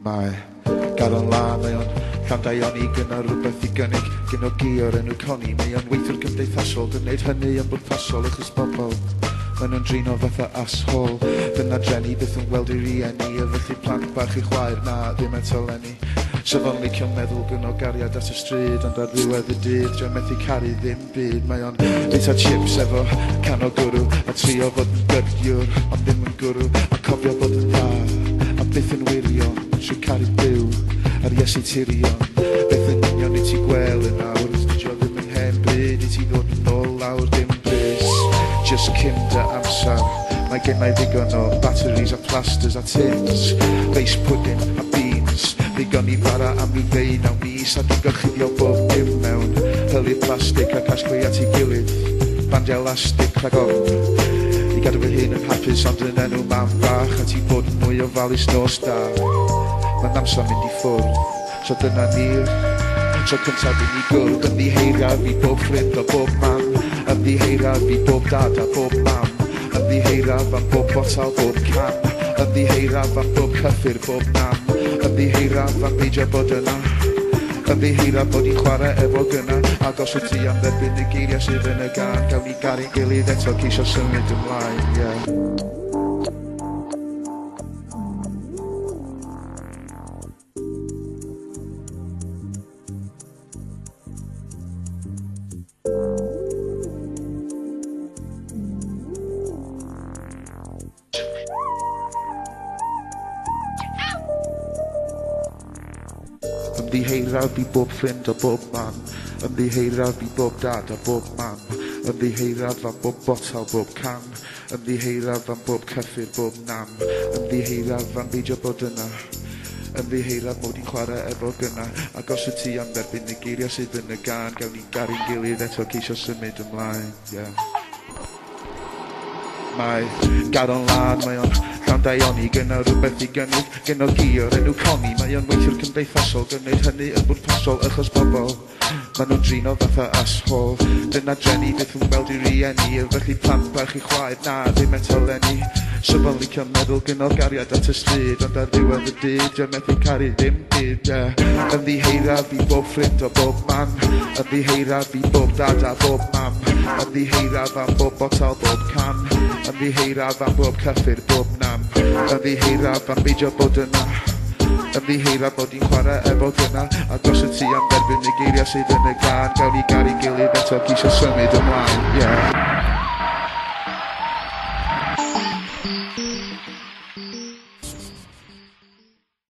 Mae Garon lan, mae o'n Llandaioni gyda rhywbeth i gynnig Gyda gi o'r enw Coni Mae o'n weithwyr gymdeithasol Gwneud hynny yn bwrpasol achos bobl Maen nhw'n drino fatha asshole Dyna dreni byth yn gweld i rieni A felly plant bach i chwaer na ddim eto lenni So fo'n licio meddwl gyno gariad at y stryd Ond ar ddiwedd y dydd Dwi'n methu caru ddim byd Mae o'n bita chips efo can o gwrw A trio fod yn gyrdiwr Ond ddim yn gwrw A cofio bod yn dda A byth yn wirion Trwy caru byw Ar Iesu tirion Beth yn union i ti gweld yn awr Dio ddim yn hen bryd I ti ddod yn ôl lawr dim bris Just cyn dy amser Mae gen mai ddigon o batteries a plasters a tins Face pudding a beans Ddigon i bara am ryw 9 mis A dwi'n gorchuddio bob dim mewn Hylydd plastig a casglu at ei gilydd Bandiau elastig rhag ofn I gadw fy hun yn hapus ond yn enw mam bach A ti bod yn mwy o falus nos da Mae'n amser mynd i ffwrdd So dyna ni'r Tro cyntaf i ni gwrdd Yn ddiheiraf i bob ffrind o bob man Yn ddiheiraf i bob dad a bob mam Yn ddiheiraf am bob botal bob can Yn ddiheiraf am bob cyffur bob nam Yn ddiheiraf am beidio bod yna Yn ddiheiraf bod i'n chwarae efo gyna Ac os wyt ti am dderbyn y geiriau sydd yn y gan Gawn ni garu'n gilydd eto ceisio symud ymlaen yeah. Ymddiheiraf i bob ffrind o bob man Ymddiheiraf i bob dad a bob mam Ymddiheiraf am bob botal bob can Ymddiheiraf am bob cyffur bob nam Ymddiheiraf am beidio bod yna Ymddiheiraf mod i'n chwarae efo gyna Ac os wyt ti am dderbyn y geiriau sydd yn y gan Gawn ni garu'n gilydd eto ceisio symud ymlaen yeah. Mae garon lan, mae o'n Llandaioni gyda rhywbeth i gynnig Gyda gi o'r enw Coni Mae o'n weithwyr cymdeithasol Gwneud hynny yn bwrpasol achos bobl Maen nhw'n drino fatha asshole Dyna dreni byth yn gweld i rieni A felly plant bach i chwaer na ddim eto lenni So fo'n licio meddwl gyda gariad at y stryd Ond ar ddiwedd y dydd Dwi'n methu caru ddim byd yeah. Yn ddiheiraf i bob ffrind o bob man Yn ddiheiraf i bob dad a bob mam Yn ddiheiraf am bob botal bob can Yn ddiheiraf am bob cyffur bob nam Yn ddiheiraf am beidio bod yna Yn ddiheiraf bod i'n chwarae efo gyna Ac os wyt ti am dderbyn y geiriau sydd yn y gan Gawn ni garu'n gilydd eto ceisio symud ymlaen yeah.